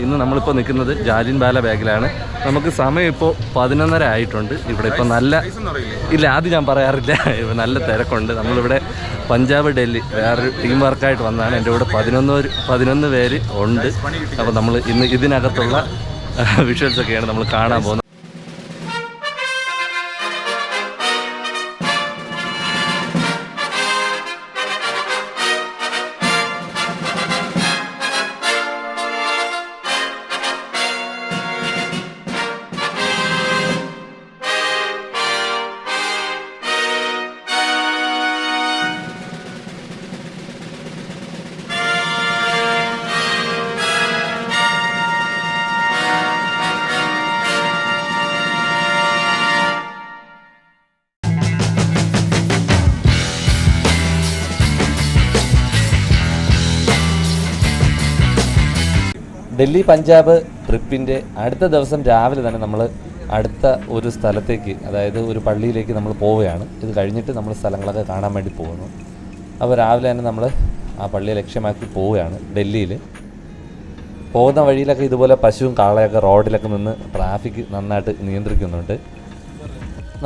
ഇന്ന് നമ്മളിപ്പോൾ നിൽക്കുന്നത് ജാലിയൻ വാല ബാഗിലാണ്. നമുക്ക് സമയം ഇപ്പോൾ 11:30 ആയിട്ടുണ്ട്. ഇവിടെ ഇപ്പോൾ നല്ല ഇല്ല, അത് ഞാൻ പറയാറില്ല. നല്ല തിരക്കുണ്ട്. നമ്മളിവിടെ പഞ്ചാബ് ഡൽഹി വേറൊരു ടീം വർക്കായിട്ട് വന്നതാണ്. എൻ്റെ കൂടെ 11 പേര് ഉണ്ട്. അപ്പോൾ നമ്മൾ ഇന്ന് ഇതിനകത്തുള്ള വിഷ്വൽസൊക്കെയാണ് നമ്മൾ കാണാൻ പോകുന്നത്. ഡൽഹി പഞ്ചാബ് ട്രിപ്പിൻ്റെ അടുത്ത ദിവസം രാവിലെ തന്നെ നമ്മൾ അടുത്ത ഒരു സ്ഥലത്തേക്ക്, അതായത് ഒരു പള്ളിയിലേക്ക് നമ്മൾ പോവുകയാണ്. ഇത് കഴിഞ്ഞിട്ട് നമ്മൾ സ്ഥലങ്ങളൊക്കെ കാണാൻ വേണ്ടി പോകുന്നു. അപ്പോൾ രാവിലെ തന്നെ നമ്മൾ ആ പള്ളിയെ ലക്ഷ്യമാക്കി പോവുകയാണ്. ഡൽഹിയിൽ പോകുന്ന വഴിയിലൊക്കെ ഇതുപോലെ പശുവും കാളയൊക്കെ റോഡിലൊക്കെ നിന്ന് ട്രാഫിക് നന്നായിട്ട് നിയന്ത്രിക്കുന്നുണ്ട്.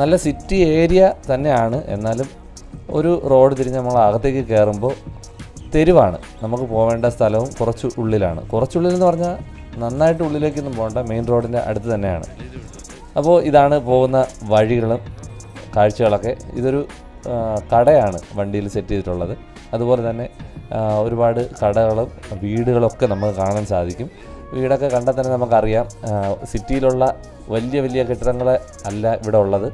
നല്ല സിറ്റി ഏരിയ തന്നെയാണ്. എന്നാലും ഒരു റോഡ് തിരിഞ്ഞ് നമ്മൾ അകത്തേക്ക് കയറുമ്പോൾ തെരുവാണ്. നമുക്ക് പോവേണ്ട സ്ഥലവും കുറച്ച് ഉള്ളിലാണ്. കുറച്ചുള്ളിലെന്ന് പറഞ്ഞാൽ നന്നായിട്ട് ഉള്ളിലേക്കൊന്നും പോകേണ്ട, മെയിൻ റോഡിൻ്റെ അടുത്ത് തന്നെയാണ്. അപ്പോൾ ഇതാണ് പോകുന്ന വഴികളും കാഴ്ചകളൊക്കെ. ഇതൊരു കടയാണ് വണ്ടിയിൽ സെറ്റ് ചെയ്തിട്ടുള്ളത്. അതുപോലെ തന്നെ ഒരുപാട് കടകളും വീടുകളൊക്കെ നമുക്ക് കാണാൻ സാധിക്കും. വീടൊക്കെ കണ്ടാൽ തന്നെ നമുക്കറിയാം സിറ്റിയിലുള്ള വലിയ വലിയ കെട്ടിടങ്ങൾ അല്ല ഇവിടെ ഉള്ളത്.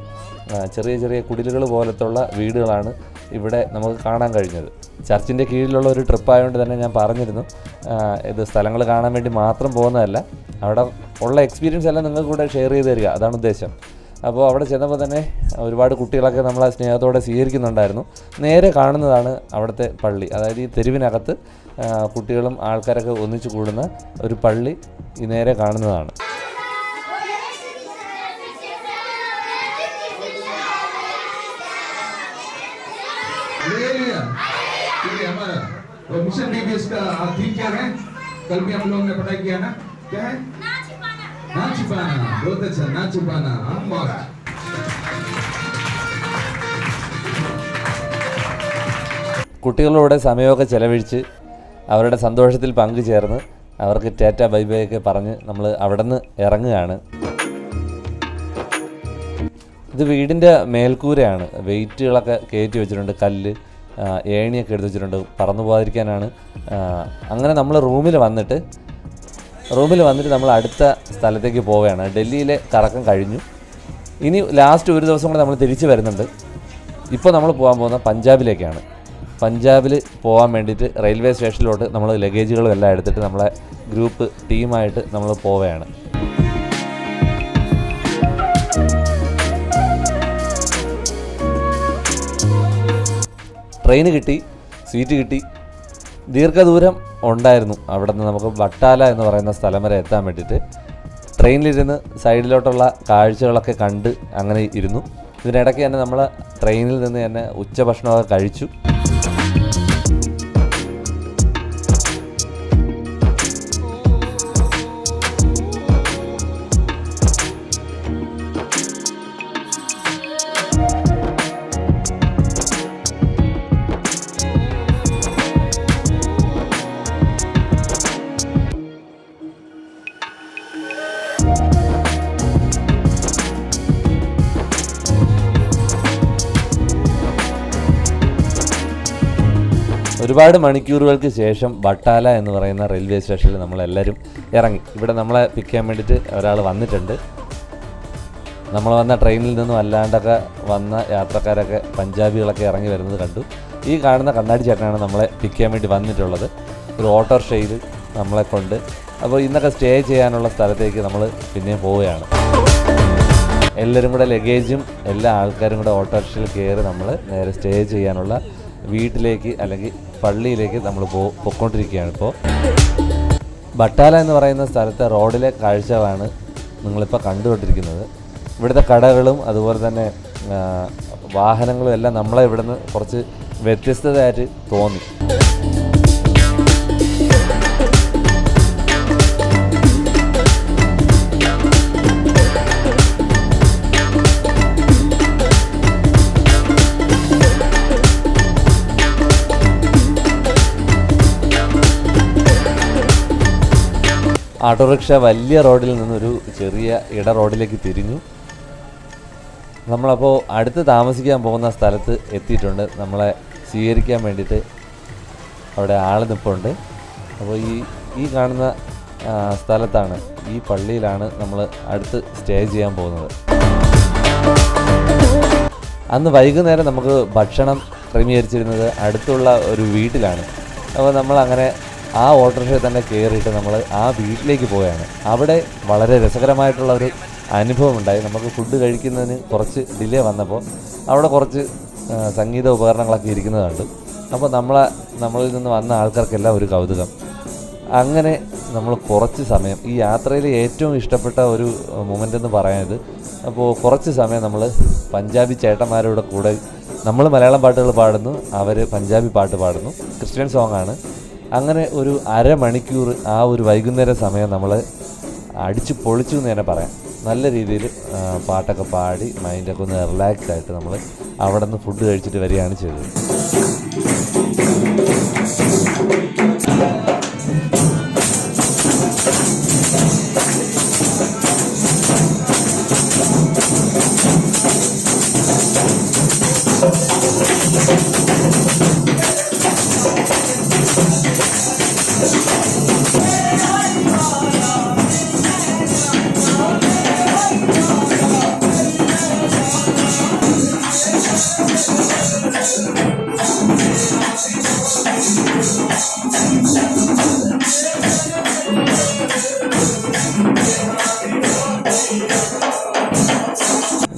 ചെറിയ ചെറിയ കുടിലുകൾ പോലത്തുള്ള വീടുകളാണ് ഇവിടെ നമുക്ക് കാണാൻ കഴിഞ്ഞത്. ചർച്ചിൻ്റെ കീഴിലുള്ള ഒരു ട്രിപ്പായതുകൊണ്ട് തന്നെ ഞാൻ പറഞ്ഞിരുന്നു, ഇത് സ്ഥലങ്ങൾ കാണാൻ വേണ്ടി മാത്രം പോകുന്നതല്ല, അവിടെ ഉള്ള എക്സ്പീരിയൻസ് എല്ലാം നിങ്ങൾക്ക് കൂടെ ഷെയർ ചെയ്ത് തരിക, അതാണ് ഉദ്ദേശം. അപ്പോൾ അവിടെ ചെന്നപ്പോൾ തന്നെ ഒരുപാട് കുട്ടികളൊക്കെ നമ്മളെ സ്നേഹത്തോടെ സ്വീകരിക്കുന്നുണ്ടായിരുന്നു. നേരെ കാണുന്നതാണ് അവിടുത്തെ പള്ളി. അതായത് ഈ തെരുവിനകത്ത് കുട്ടികളും ആൾക്കാരൊക്കെ ഒന്നിച്ചു കൂടുന്ന ഒരു പള്ളി ഈ നേരെ കാണുന്നതാണ്. मिशन बीबीएस का थीम क्या है? कल भी हम लोगों ने पढ़ाई किया ना, क्या है? ना छिपाना। बहुत अच्छा, ना छिपाना। കുട്ടികളോട് സമയമൊക്കെ ചെലവഴിച്ച് അവരുടെ സന്തോഷത്തിൽ പങ്കുചേർന്ന് അവർക്ക് ടാറ്റ ബൈ ബൈ ഒക്കെ പറഞ്ഞ് നമ്മൾ അവിടെ നിന്ന് ഇറങ്ങുകയാണ്. ഇത് വീടിൻ്റെ മേൽക്കൂരയാണ്. വെയിറ്റുകളൊക്കെ കയറ്റി വെച്ചിട്ടുണ്ട്, കല്ല് ഏണിയൊക്കെ എടുത്ത് വെച്ചിട്ടുണ്ട്, പറന്നു പോകാതിരിക്കാനാണ്. അങ്ങനെ നമ്മൾ റൂമിൽ വന്നിട്ട് നമ്മൾ അടുത്ത സ്ഥലത്തേക്ക് പോവുകയാണ്. ഡൽഹിയിലെ കറക്കം കഴിഞ്ഞു. ഇനി ലാസ്റ്റ് ഒരു ദിവസം കൂടെ നമ്മൾ തിരിച്ച് വരുന്നുണ്ട്. ഇപ്പോൾ നമ്മൾ പോകാൻ പോകുന്ന പഞ്ചാബിലേക്കാണ്. പഞ്ചാബിൽ പോകാൻ വേണ്ടിയിട്ട് റെയിൽവേ സ്റ്റേഷനിലോട്ട് നമ്മൾ ലഗേജുകളും എല്ലാം എടുത്തിട്ട് നമ്മളെ ഗ്രൂപ്പ് ടീമായിട്ട് നമ്മൾ പോവുകയാണ്. ട്രെയിന് കിട്ടി, സീറ്റ് കിട്ടി. ദീർഘദൂരം ഉണ്ടായിരുന്നു. അവിടെ നിന്ന് നമുക്ക് ബട്ടാല എന്ന് പറയുന്ന സ്ഥലം വരെ എത്താൻ വേണ്ടിയിട്ട് ട്രെയിനിലിരുന്ന് സൈഡിലോട്ടുള്ള കാഴ്ചകളൊക്കെ കണ്ട് അങ്ങനെ ഇരുന്നു. ഇതിനിടയ്ക്ക് തന്നെ നമ്മൾ ട്രെയിനിൽ നിന്ന് തന്നെ ഉച്ചഭക്ഷണമൊക്കെ കഴിച്ചു. ഒരുപാട് മണിക്കൂറുകൾക്ക് ശേഷം ബട്ടാല എന്ന് പറയുന്ന റെയിൽവേ സ്റ്റേഷനിൽ നമ്മളെല്ലാവരും ഇറങ്ങി. ഇവിടെ നമ്മളെ പിക്ക് ചെയ്യാൻ വേണ്ടിയിട്ട് ഒരാൾ വന്നിട്ടുണ്ട്. നമ്മൾ വന്ന ട്രെയിനിൽ നിന്നും അല്ലാണ്ടൊക്കെ വന്ന യാത്രക്കാരൊക്കെ പഞ്ചാബികളൊക്കെ ഇറങ്ങി വരുന്നത് കണ്ടു. ഈ കാണുന്ന കണ്ണാടി ചേട്ടനാണ് നമ്മളെ പിക്ക് ചെയ്യാൻ വേണ്ടി വന്നിട്ടുള്ളത്. ഒരു ഓട്ടോറിക്ഷയിൽ നമ്മളെ കൊണ്ട്. അപ്പോൾ ഇന്നൊക്കെ സ്റ്റേ ചെയ്യാനുള്ള സ്ഥലത്തേക്ക് നമ്മൾ പിന്നെയും പോവുകയാണ്. എല്ലാവരും കൂടെ ലഗേജും എല്ലാ ആൾക്കാരും കൂടെ ഓട്ടോറിക്ഷയിൽ കയറി നമ്മൾ നേരെ സ്റ്റേ ചെയ്യാനുള്ള വീട്ടിലേക്ക് അല്ലെങ്കിൽ പള്ളിയിലേക്ക് നമ്മൾ പൊയ്ക്കൊണ്ടിരിക്കുകയാണ്. ഇപ്പോൾ ബട്ടാല എന്ന് പറയുന്ന സ്ഥലത്തെ റോഡിലെ കാഴ്ചകളാണ് നിങ്ങളിപ്പോൾ കണ്ടുകൊണ്ടിരിക്കുന്നത്. ഇവിടുത്തെ കടകളും അതുപോലെ തന്നെ വാഹനങ്ങളും എല്ലാം നമ്മളെ ഇവിടുന്ന് കുറച്ച് വ്യത്യസ്തതയായിട്ട് തോന്നി. ഓട്ടോറിക്ഷ വലിയ റോഡിൽ നിന്നൊരു ചെറിയ ഇട റോഡിലേക്ക് തിരിഞ്ഞു. നമ്മളപ്പോൾ അടുത്ത് താമസിക്കാൻ പോകുന്ന സ്ഥലത്ത് എത്തിയിട്ടുണ്ട്. നമ്മളെ സ്വീകരിക്കാൻ വേണ്ടിയിട്ട് അവിടെ ആൾ നിൽപ്പുണ്ട്. അപ്പോൾ ഈ കാണുന്ന സ്ഥലത്താണ്, ഈ പള്ളിയിലാണ് നമ്മൾ അടുത്ത് സ്റ്റേ ചെയ്യാൻ പോകുന്നത്. അന്ന് വൈകുന്നേരം നമുക്ക് ഭക്ഷണം ക്രമീകരിച്ചിരുന്നത് അടുത്തുള്ള ഒരു വീട്ടിലാണ്. അപ്പോൾ നമ്മളങ്ങനെ ആ ഓട്ടോറിക്ഷയിൽ തന്നെ കയറിയിട്ട് നമ്മൾ ആ വീട്ടിലേക്ക് പോവുകയാണ്. അവിടെ വളരെ രസകരമായിട്ടുള്ള ഒരു അനുഭവം ഉണ്ടായി. നമുക്ക് ഫുഡ് കഴിക്കുന്നതിന് കുറച്ച് ഡിലേ വന്നപ്പോൾ അവിടെ കുറച്ച് സംഗീത ഉപകരണങ്ങളൊക്കെ ഇരിക്കുന്നത് കണ്ടു. അപ്പോൾ നമ്മളിൽ നിന്ന് വന്ന ആൾക്കാർക്കെല്ലാം ഒരു കൗതുകം. അങ്ങനെ നമ്മൾ കുറച്ച് സമയം, ഈ യാത്രയിൽ ഏറ്റവും ഇഷ്ടപ്പെട്ട ഒരു മൊമെൻ്റ് എന്ന് പറയുന്നത്, അപ്പോൾ കുറച്ച് സമയം നമ്മൾ പഞ്ചാബി ചേട്ടന്മാരുടെ കൂടെ, നമ്മൾ മലയാളം പാട്ടുകൾ പാടുന്നു, അവർ പഞ്ചാബി പാട്ട് പാടുന്നു, ക്രിസ്ത്യൻ സോങ്ങാണ്. അങ്ങനെ ഒരു അരമണിക്കൂർ ആ ഒരു വൈകുന്നേര സമയം നമ്മൾ അടിച്ച് പൊളിച്ചു എന്ന് തന്നെ പറയാം. നല്ല രീതിയിൽ പാട്ടൊക്കെ പാടി മൈൻഡൊക്കെ ഒന്ന് റിലാക്സ് ആയിട്ട് നമ്മൾ അവിടെ നിന്ന് ഫുഡ് കഴിച്ചിട്ട് വരികയാണ് ചെയ്തത്.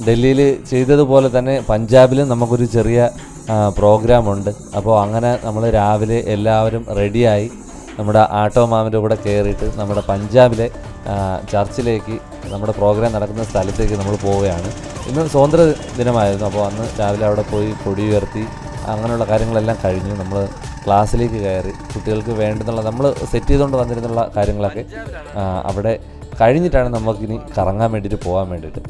ഡൽഹിയിൽ ചെയ്തതുപോലെ തന്നെ പഞ്ചാബിലും നമുക്കൊരു ചെറിയ പ്രോഗ്രാമുണ്ട്. അപ്പോൾ അങ്ങനെ നമ്മൾ രാവിലെ എല്ലാവരും റെഡിയായി നമ്മുടെ ആട്ടോ മാമിൻ്റെ കൂടെ കയറിയിട്ട് നമ്മുടെ പഞ്ചാബിലെ ചർച്ചിലേക്ക്, നമ്മുടെ പ്രോഗ്രാം നടക്കുന്ന സ്ഥലത്തേക്ക് നമ്മൾ പോവുകയാണ്. ഇന്ന് സ്വാതന്ത്ര്യ ദിനമായിരുന്നു. അപ്പോൾ അന്ന് രാവിലെ അവിടെ പോയി കൊടി ഉയർത്തി അങ്ങനെയുള്ള കാര്യങ്ങളെല്ലാം കഴിഞ്ഞു. നമ്മൾ ക്ലാസ്സിലേക്ക് കയറി കുട്ടികൾക്ക് വേണ്ടുന്നുള്ള നമ്മൾ സെറ്റ് ചെയ്തുകൊണ്ട് വന്നിരുന്നുള്ള കാര്യങ്ങളൊക്കെ അവിടെ കഴിഞ്ഞിട്ടാണ് നമുക്കിനി കറങ്ങാൻ വേണ്ടിയിട്ട് പോകാൻ വേണ്ടിയിട്ട്.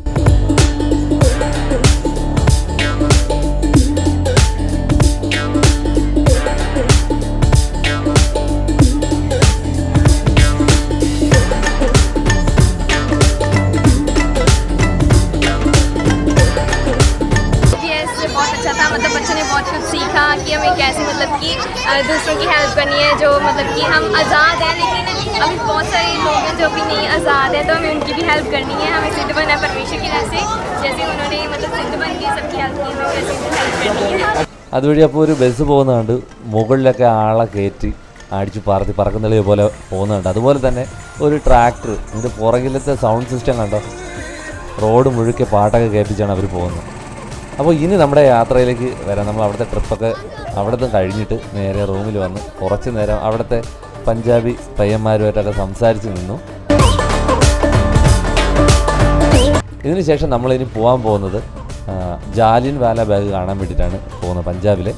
मतलब बच्चों ने बहुत कुछ सीखा कि हमें कैसे मतलब कि दूसरों की हेल्प करनी है, जो मतलब कि हम आज़ाद हैं लेकिन अभी बहुत सारे लोग हैं जो भी नहीं आज़ाद हैं, तो हमें उनकी भी हेल्प करनी है. हमें सिद्ध बनना है परमेश्वर की तरफ से, जैसे उन्होंने मतलब सिद्ध बन के सबकी हेल्प की, हमें वैसे ही हेल्प करनी है. അതുവഴി അപ്പോൾ ഒരു ബസ് പോകുന്നുണ്ട്, മുകളിലൊക്കെ ആളെ കയറ്റി അടിച്ച് പറക്കുന്നിളി പോലെ പോകുന്നുണ്ട്. അതുപോലെ തന്നെ ഒരു ട്രാക്ടർ, ഇതിൻ്റെ പുറകിലത്തെ സൗണ്ട് സിസ്റ്റം കണ്ടോ, റോഡ് മുഴുക്കെ പാട്ടൊക്കെ കേൾപ്പിച്ചാണ് അവർ പോകുന്നത്. അപ്പോൾ ഇനി നമ്മുടെ യാത്രയിലേക്ക് വരാം. നമ്മൾ അവിടുത്തെ ട്രിപ്പൊക്കെ അവിടുത്തെ കഴിഞ്ഞിട്ട് നേരെ റൂമിൽ വന്ന് കുറച്ച് നേരം അവിടുത്തെ പഞ്ചാബി പയ്യന്മാരുമായിട്ടൊക്കെ സംസാരിച്ച് നിന്നു. ഇതിന് ശേഷം നമ്മളിനി പോകാൻ പോകുന്നത് ജാലിയൻ വാല ബാഗ് കാണാൻ വേണ്ടിയിട്ടാണ് പോകുന്നത്. പഞ്ചാബിലെ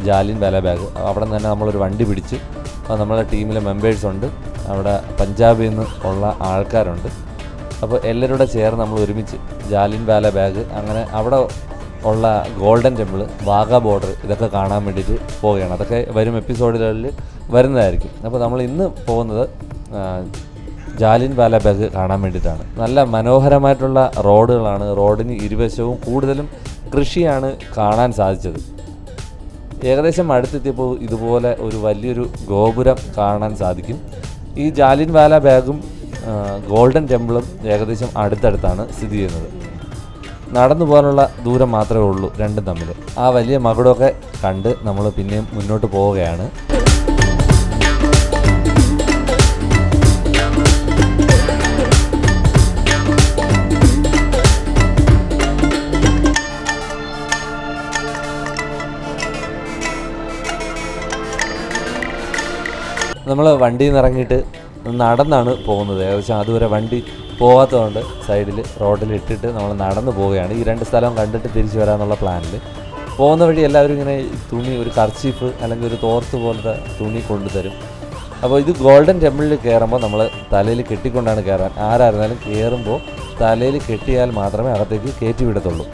ജാലിയൻ വാല ബാഗ്. അവിടെ നിന്ന് തന്നെ നമ്മളൊരു വണ്ടി പിടിച്ച്, നമ്മളെ ടീമിലെ മെമ്പേഴ്സുണ്ട്, അവിടെ പഞ്ചാബിൽ നിന്ന് ഉള്ള ആൾക്കാരുണ്ട്. അപ്പോൾ എല്ലാവരും ചേർന്ന് നമ്മൾ ഒരുമിച്ച് ജാലിയൻ വാല ബാഗ്, അങ്ങനെ അവിടെ ഉള്ള ഗോൾഡൻ ടെമ്പിൾ, വാഗ ബോർഡർ, ഇതൊക്കെ കാണാൻ വേണ്ടിയിട്ട് പോവുകയാണ്. അതൊക്കെ വരും എപ്പിസോഡുകളിൽ വരുന്നതായിരിക്കും. അപ്പോൾ നമ്മൾ ഇന്ന് പോകുന്നത് ജാലിയൻ വാല ബാഗ് കാണാൻ വേണ്ടിയിട്ടാണ്. നല്ല മനോഹരമായിട്ടുള്ള റോഡുകളാണ്. റോഡിന് ഇരുവശവും കൂടുതലും കൃഷിയാണ് കാണാൻ സാധിച്ചത്. ഏകദേശം അടുത്തെത്തിയപ്പോൾ ഇതുപോലെ ഒരു വലിയൊരു ഗോപുരം കാണാൻ സാധിക്കും. ഈ ജാലിയൻ വാല ബാഗും ഗോൾഡൻ ടെമ്പിളും ഏകദേശം അടുത്തടുത്താണ് സ്ഥിതി ചെയ്യുന്നത്. നടന്നു പോകാനുള്ള ദൂരം മാത്രമേ ഉള്ളൂ രണ്ടും തമ്മിൽ. ആ വലിയ മകുടമൊക്കെ കണ്ട് നമ്മൾ പിന്നെയും മുന്നോട്ട് പോവുകയാണ്. നമ്മൾ വണ്ടിയിൽ നിന്ന് ഇറങ്ങിയിട്ട് നടന്നാണ് പോകുന്നത്. ഏകദേശം അതുവരെ വണ്ടി പോകാത്തതുകൊണ്ട് സൈഡിൽ റോഡിൽ ഇട്ടിട്ട് നമ്മൾ നടന്നു പോവുകയാണ്. ഈ രണ്ട് സ്ഥലം കണ്ടിട്ട് തിരിച്ചു വരാമെന്നുള്ള പ്ലാനിൽ പോകുന്ന വഴി എല്ലാവരും ഇങ്ങനെ തുണി, ഒരു കർച്ചീഫ് അല്ലെങ്കിൽ ഒരു തോർത്ത് പോലത്തെ തുണി കൊണ്ടുതരും. അപ്പോൾ ഇത് ഗോൾഡൻ ടെമ്പിളിൽ കയറുമ്പോൾ നമ്മൾ തലയിൽ കെട്ടിക്കൊണ്ടാണ് കയറാൻ. ആരായിരുന്നാലും കയറുമ്പോൾ തലയിൽ കെട്ടിയാൽ മാത്രമേ അകത്തേക്ക് കയറ്റി വിടത്തുള്ളൂ.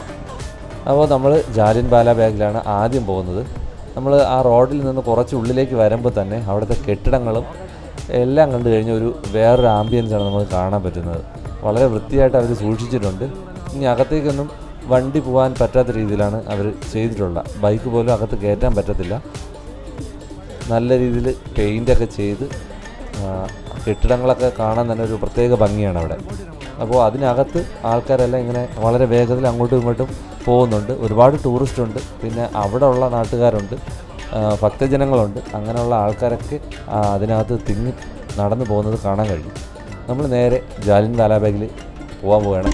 അപ്പോൾ നമ്മൾ ജാലിയൻ വാല ബാഗിലാണ് ആദ്യം പോകുന്നത്. നമ്മൾ ആ റോഡിൽ നിന്ന് കുറച്ച് ഉള്ളിലേക്ക് വരുമ്പോൾ തന്നെ അവിടുത്തെ കെട്ടിടങ്ങളും എല്ലാം കണ്ടു കഴിഞ്ഞാൽ വേറൊരു ആംബിയൻസാണ് നമുക്ക് കാണാൻ പറ്റുന്നത്. വളരെ വൃത്തിയായിട്ട് അവർ സൂക്ഷിച്ചിട്ടുണ്ട്. ഇനി അകത്തേക്കൊന്നും വണ്ടി പോകാൻ പറ്റാത്ത രീതിയിലാണ് അവർ ചെയ്തിട്ടുള്ളത്. ബൈക്ക് പോലും അകത്ത് കയറ്റാൻ പറ്റത്തില്ല. നല്ല രീതിയിൽ പെയിൻ്റൊക്കെ ചെയ്ത് കെട്ടിടങ്ങളൊക്കെ കാണാൻ തന്നെ ഒരു പ്രത്യേക ഭംഗിയാണ് അവിടെ. അപ്പോൾ അതിനകത്ത് ആൾക്കാരെല്ലാം ഇങ്ങനെ വളരെ വേഗത്തിൽ അങ്ങോട്ടും ഇങ്ങോട്ടും പോകുന്നുണ്ട്. ഒരുപാട് ടൂറിസ്റ്റ് ഉണ്ട്, പിന്നെ അവിടെ ഉള്ള നാട്ടുകാരുണ്ട്, ഭക്തജനങ്ങളുണ്ട്. അങ്ങനെയുള്ള ആൾക്കാരൊക്കെ അതിനകത്ത് തിങ്ങി നടന്നു പോകുന്നത് കാണാൻ കഴിയും. നമ്മൾ നേരെ ജാലിയൻ വാലാബാഗിൽ പോകാൻ പോവുകയാണ്.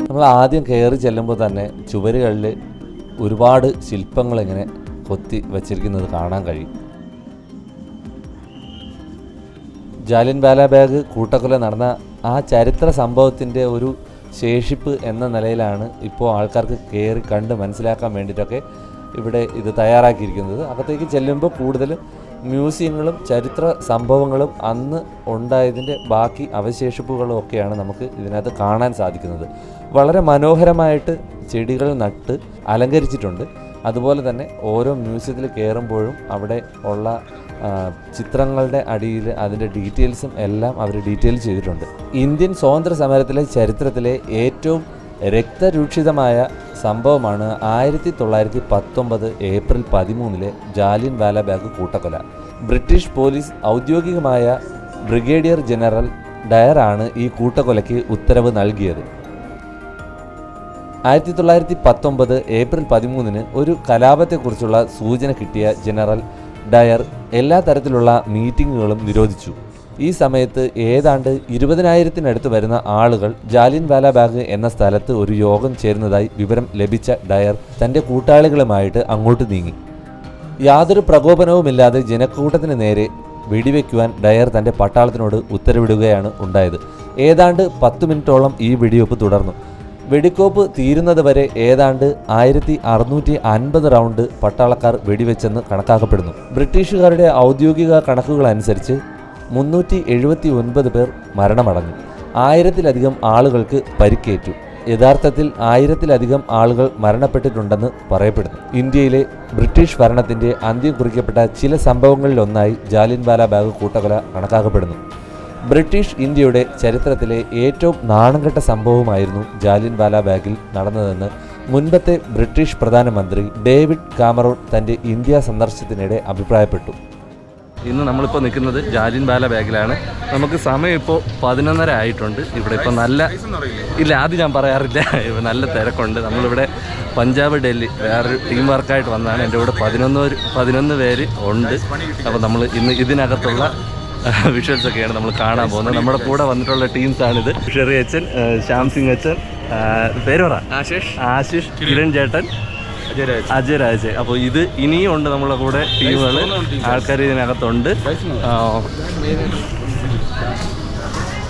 നമ്മൾ ആദ്യം കയറി ചെല്ലുമ്പോൾ തന്നെ ചുവരുകളിൽ ഒരുപാട് ശില്പങ്ങളിങ്ങനെ കൊത്തി വച്ചിരിക്കുന്നത് കാണാൻ കഴിയും. ജാലിയൻ വാലാബാഗ് കൂട്ടക്കൊല നടന്ന ആ ചരിത്ര സംഭവത്തിൻ്റെ ഒരു ശേഷിപ്പ് എന്ന നിലയിലാണ് ഇപ്പോൾ ആൾക്കാർക്ക് കയറി കണ്ട് മനസ്സിലാക്കാൻ വേണ്ടിയിട്ടൊക്കെ ഇവിടെ ഇത് തയ്യാറാക്കിയിരിക്കുന്നത്. അകത്തേക്ക് ചെല്ലുമ്പോൾ കൂടുതലും മ്യൂസിയങ്ങളും ചരിത്ര സംഭവങ്ങളും അന്ന് ഉണ്ടായതിൻ്റെ ബാക്കി അവശേഷിപ്പുകളും ഒക്കെയാണ് നമുക്ക് ഇതിനകത്ത് കാണാൻ സാധിക്കുന്നത്. വളരെ മനോഹരമായിട്ട് ചെടികൾ നട്ട് അലങ്കരിച്ചിട്ടുണ്ട്. അതുപോലെ തന്നെ ഓരോ മ്യൂസിയത്തിൽ കയറുമ്പോഴും അവിടെ ഉള്ള ചിത്രങ്ങളുടെ അടിയിൽ അതിൻ്റെ ഡീറ്റെയിൽസും എല്ലാം അവർ ഡീറ്റെയിൽ ചെയ്തിട്ടുണ്ട്. ഇന്ത്യൻ സ്വാതന്ത്ര്യ സമരത്തിലെ ചരിത്രത്തിലെ ഏറ്റവും രക്തരൂക്ഷിതമായ സംഭവമാണ് 1919 ഏപ്രിൽ 13 ജാലിയൻ വാലാബാഗ് കൂട്ടക്കൊല. ബ്രിട്ടീഷ് പോലീസ് ഔദ്യോഗികമായ ബ്രിഗേഡിയർ ജനറൽ ഡയറാണ് ഈ കൂട്ടക്കൊലയ്ക്ക് ഉത്തരവ് നൽകിയത്. 1919 ഏപ്രിൽ 13 ഒരു കലാപത്തെക്കുറിച്ചുള്ള സൂചന കിട്ടിയ ജനറൽ ഡയർ എല്ലാ തരത്തിലുള്ള മീറ്റിങ്ങുകളും നിരോധിച്ചു. ഈ സമയത്ത് ഏതാണ്ട് 20,000-നടുത്ത് വരുന്ന ആളുകൾ ജാലിയൻ വാലാബാഗ് എന്ന സ്ഥലത്ത് ഒരു യോഗം ചേരുന്നതായി വിവരം ലഭിച്ച ഡയർ തൻ്റെ കൂട്ടാളികളുമായിട്ട് അങ്ങോട്ട് നീങ്ങി. യാതൊരു പ്രകോപനവുമില്ലാതെ ജനക്കൂട്ടത്തിന് നേരെ വെടിവെക്കുവാൻ ഡയർ തൻ്റെ പട്ടാളത്തിനോട് ഉത്തരവിടുകയാണ് ഉണ്ടായത്. ഏതാണ്ട് 10 മിനിറ്റോളം ഈ വെടിവെപ്പ് തുടർന്നു. വെടിക്കോപ്പ് തീരുന്നത് വരെ ഏതാണ്ട് 1650 റൗണ്ട് പട്ടാളക്കാർ വെടിവെച്ചെന്ന് കണക്കാക്കപ്പെടുന്നു. ബ്രിട്ടീഷുകാരുടെ ഔദ്യോഗിക കണക്കുകളനുസരിച്ച് 379 പേർ മരണമടഞ്ഞു. 1000-ലധികം ആളുകൾക്ക് പരിക്കേറ്റു. യഥാർത്ഥത്തിൽ 1000-ലധികം ആളുകൾ മരണപ്പെട്ടിട്ടുണ്ടെന്ന് പറയപ്പെടുന്നു. ഇന്ത്യയിലെ ബ്രിട്ടീഷ് ഭരണത്തിൻ്റെ അന്ത്യം കുറിക്കപ്പെട്ട ചില സംഭവങ്ങളിലൊന്നായി ജാലിയൻ വാലാബാഗ് കൂട്ടക്കൊല കണക്കാക്കപ്പെടുന്നു. ബ്രിട്ടീഷ് ഇന്ത്യയുടെ ചരിത്രത്തിലെ ഏറ്റവും നാണംകെട്ട സംഭവമായിരുന്നു ജാലിയൻ വാലാബാഗിൽ നടന്നതെന്ന് മുൻപത്തെ ബ്രിട്ടീഷ് പ്രധാനമന്ത്രി ഡേവിഡ് കാമറൂൺ തൻ്റെ ഇന്ത്യ സന്ദർശനത്തിനിടെ അഭിപ്രായപ്പെട്ടു. ഇന്ന് നമ്മളിപ്പോൾ നിൽക്കുന്നത് ജാലിയൻ വാലാബാഗിലാണ്. നമുക്ക് സമയം ഇപ്പോൾ 11:30 ആയിട്ടുണ്ട്. ഇവിടെ ഇപ്പോൾ ആദ്യം ഞാൻ പറയാറില്ല, ഇപ്പോൾ നല്ല തിരക്കുണ്ട്. നമ്മളിവിടെ പഞ്ചാബ് ഡൽഹി വേറൊരു ടീം വർക്കായിട്ട് വന്നതാണ്. എൻ്റെ കൂടെ 11 പേര് ഉണ്ട്. അപ്പോൾ നമ്മൾ ഇന്ന് ഇതിനകത്തുള്ള വിഷ്വൽസൊക്കെയാണ് നമ്മൾ കാണാൻ പോകുന്നത്. നമ്മുടെ കൂടെ വന്നിട്ടുള്ള ടീംസാണിത്. ഷെറി അച്ഛൻ, ശ്യാം സിംഗ് അച്ഛൻ, പേര് പറ, ആശിഷ്, കിരൺ ചേട്ടൻ, അജയ് രാജ്. അപ്പോൾ ഇത് ഇനിയും ഉണ്ട് നമ്മളെ കൂടെ ടീമുകൾ, ആൾക്കാർ ഇതിനകത്തുണ്ട്.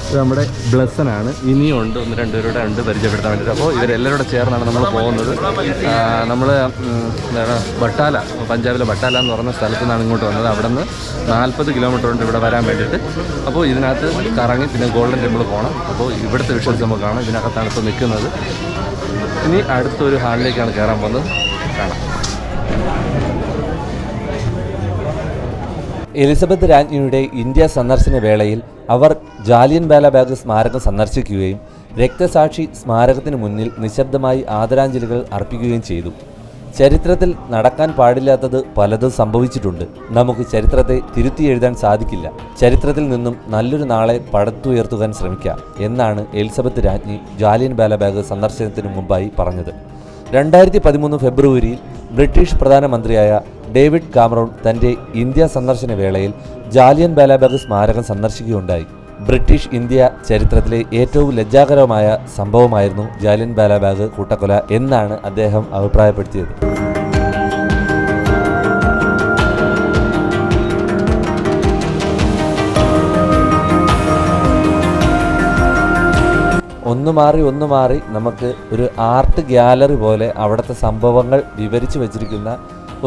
ഇത് നമ്മുടെ ബ്ലസ്സനാണ്. ഇനിയും ഉണ്ട് 1-2 പേരുടെ ഉണ്ട് പരിചയപ്പെടുത്താൻ വേണ്ടിയിട്ട്. അപ്പോൾ ഇവരെല്ലാവരും ചേർന്നാണ് നമ്മൾ പോകുന്നത്. നമ്മൾ എന്താണ് ബട്ടാല, പഞ്ചാബിലെ ബട്ടാല എന്ന് പറഞ്ഞ സ്ഥലത്തു നിന്നാണ് ഇങ്ങോട്ട് വന്നത്. അവിടെ നിന്ന് 40 കിലോമീറ്റർ ഉണ്ട് ഇവിടെ വരാൻ വേണ്ടിയിട്ട്. അപ്പോൾ ഇതിനകത്ത് കറങ്ങി പിന്നെ ഗോൾഡൻ ടെമ്പിൾ പോകണം. അപ്പോൾ ഇവിടുത്തെ വിഷ്വൽസ് നമുക്ക് കാണാം. ഇതിനകത്താണ് ഇപ്പോൾ നിൽക്കുന്നത്. ഇനി അടുത്തൊരു ഹാളിലേക്കാണ് കയറാൻ പോകുന്നത്. കാണാം. എലിസബത്ത് രാജ്ഞിയുടെ ഇന്ത്യ സന്ദർശന വേളയിൽ അവർ ജാലിയൻ വാലാബാഗ് സ്മാരകം സന്ദർശിക്കുകയും രക്തസാക്ഷി സ്മാരകത്തിന് മുന്നിൽ നിശബ്ദമായി ആദരാഞ്ജലികൾ അർപ്പിക്കുകയും ചെയ്തു. ചരിത്രത്തിൽ നടക്കാൻ പാടില്ലാത്തത് പലതും സംഭവിച്ചിട്ടുണ്ട്. നമുക്ക് ചരിത്രത്തെ തിരുത്തി എഴുതാൻ സാധിക്കില്ല. ചരിത്രത്തിൽ നിന്നും നല്ലൊരു നാളെ പടുത്തുയർത്തുവാൻ ശ്രമിക്കാം എന്നാണ് എലിസബത്ത് രാജ്ഞി ജാലിയൻ വാലാബാഗ് സന്ദർശനത്തിന് മുമ്പായി പറഞ്ഞത്. 2013 ഫെബ്രുവരിയിൽ ബ്രിട്ടീഷ് പ്രധാനമന്ത്രിയായ ഡേവിഡ് കാമറൂൺ തൻ്റെ ഇന്ത്യ സന്ദർശന വേളയിൽ ജാലിയൻ വാലാബാഗ് സ്മാരകം സന്ദർശിക്കുകയുണ്ടായി. ബ്രിട്ടീഷ് ഇന്ത്യ ചരിത്രത്തിലെ ഏറ്റവും ലജ്ജാകരമായ സംഭവമായിരുന്നു ജാലിയൻ വാലാബാഗ് കൂട്ടക്കൊല എന്നാണ് അദ്ദേഹം അഭിപ്രായപ്പെടുത്തിയത്. ഒന്ന് മാറി നമുക്ക് ഒരു ആർട്ട് ഗ്യാലറി പോലെ അവിടുത്തെ സംഭവങ്ങൾ വിവരിച്ചു വച്ചിരിക്കുന്ന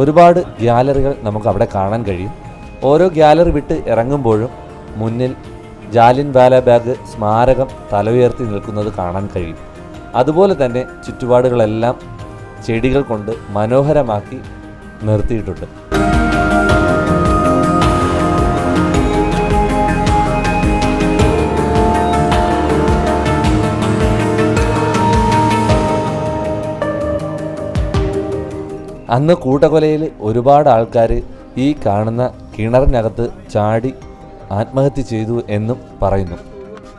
ഒരുപാട് ഗ്യാലറികൾ നമുക്ക് അവിടെ കാണാൻ കഴിയും. ഓരോ ഗ്യാലറി വിട്ട് ഇറങ്ങുമ്പോഴും മുന്നിൽ ജാലിയൻ വാല ബാഗ് സ്മാരകം തല ഉയർത്തി നിൽക്കുന്നത് കാണാൻ കഴിയും. അതുപോലെ തന്നെ ചുറ്റുപാടുകളെല്ലാം ചെടികൾ കൊണ്ട് മനോഹരമാക്കി നിർത്തിയിട്ടുണ്ട്. അന്ന് കൂട്ടക്കൊലയിൽ ഒരുപാട് ആൾക്കാർ ഈ കാണുന്ന കിണറിനകത്ത് ചാടി ആത്മഹത്യ ചെയ്തു എന്നും പറയുന്നു.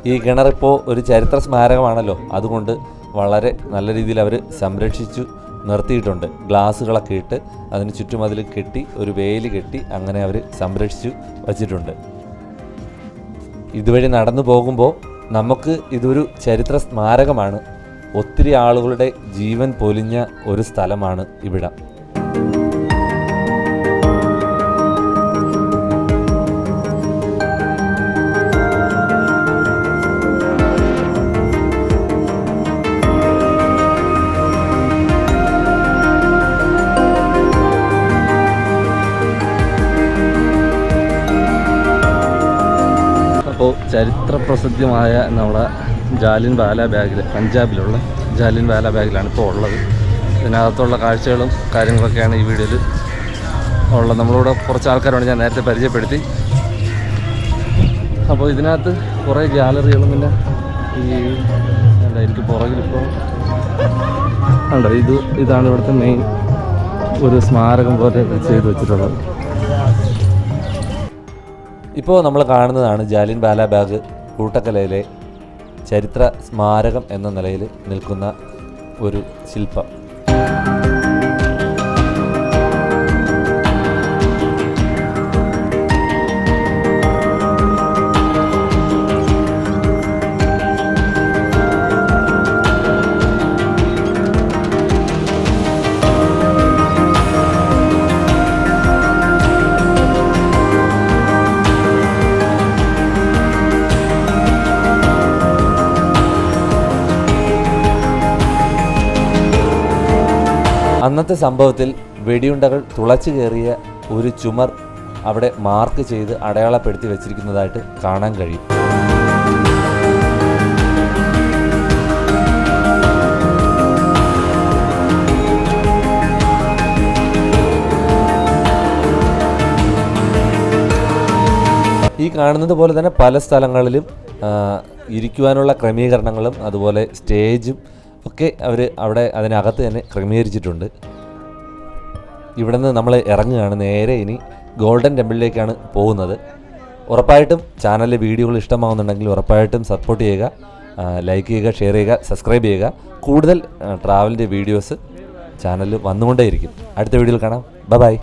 ഈ കിണറിപ്പോൾ ഒരു ചരിത്ര സ്മാരകമാണല്ലോ, അതുകൊണ്ട് വളരെ നല്ല രീതിയിൽ അവർ സംരക്ഷിച്ചു നിർത്തിയിട്ടുണ്ട്. ഗ്ലാസ്സുകളൊക്കെ ഇട്ട് അതിന് ചുറ്റും അതിൽ കെട്ടി ഒരു വേലി കെട്ടി അങ്ങനെ അവർ സംരക്ഷിച്ചു വച്ചിട്ടുണ്ട്. ഇതുവഴി നടന്നു പോകുമ്പോൾ നമുക്ക് ഇതൊരു ചരിത്ര സ്മാരകമാണ്. ഒത്തിരി ആളുകളുടെ ജീവൻ പൊലിഞ്ഞ ഒരു സ്ഥലമാണ് ഇവിടം. അപ്പോൾ ചരിത്ര പ്രസിദ്ധമായ നമ്മുടെ ജാലിയൻ വാല ബാഗിൽ, പഞ്ചാബിലുള്ള ജാലിയൻ വാല ബാഗിലാണ് ഇപ്പോൾ ഉള്ളത്. ഇതിനകത്തുള്ള കാഴ്ചകളും കാര്യങ്ങളൊക്കെയാണ് ഈ വീഡിയോയിൽ ഉള്ളത്. നമ്മളിവിടെ കുറച്ച് ആൾക്കാരോട് ഞാൻ നേരത്തെ പരിചയപ്പെടുത്തി. അപ്പോൾ ഇതിനകത്ത് കുറേ ഗ്യാലറികളും പിന്നെ എനിക്ക് പുറകിലിപ്പോൾ ഉണ്ടോ, ഇതാണ് ഇവിടുത്തെ മെയിൻ ഒരു സ്മാരകം പോലെ ചെയ്തു വെച്ചിട്ടുള്ളത്. ഇപ്പോൾ നമ്മൾ കാണുന്നതാണ് ജാലിയൻ വാല ബാഗ് കൂട്ടക്കലയിലെ ചരിത്ര സ്മാരകം എന്ന നിലയിൽ നിൽക്കുന്ന ഒരു ശില്പം. അന്നത്തെ സംഭവത്തിൽ വെടിയുണ്ടകൾ തുളച്ചു കയറിയ ഒരു ചുമർ അവിടെ മാർക്ക് ചെയ്ത് അടയാളപ്പെടുത്തി വച്ചിരിക്കുന്നതായിട്ട് കാണാൻ കഴിയും. ഈ കാണുന്നത് പോലെ തന്നെ പല സ്ഥലങ്ങളിലും ഇരിക്കുവാനുള്ള ക്രമീകരണങ്ങളും അതുപോലെ സ്റ്റേജും ഒക്കെ അവർ അവിടെ അതിനകത്ത് തന്നെ ക്രമീകരിച്ചിട്ടുണ്ട്. ഇവിടെ നിന്ന് നമ്മൾ ഇറങ്ങുകയാണ്, നേരെ ഇനി ഗോൾഡൻ ടെമ്പിളിലേക്കാണ് പോകുന്നത്. ഉറപ്പായിട്ടും ചാനലിലെ വീഡിയോകൾ ഇഷ്ടമാകുന്നുണ്ടെങ്കിൽ ഉറപ്പായിട്ടും സപ്പോർട്ട് ചെയ്യുക, ലൈക്ക് ചെയ്യുക, ഷെയർ ചെയ്യുക, സബ്സ്ക്രൈബ് ചെയ്യുക. കൂടുതൽ ട്രാവലിൻ്റെ വീഡിയോസ് ചാനലിൽ വന്നുകൊണ്ടേയിരിക്കും. അടുത്ത വീഡിയോയിൽ കാണാം. ബൈ.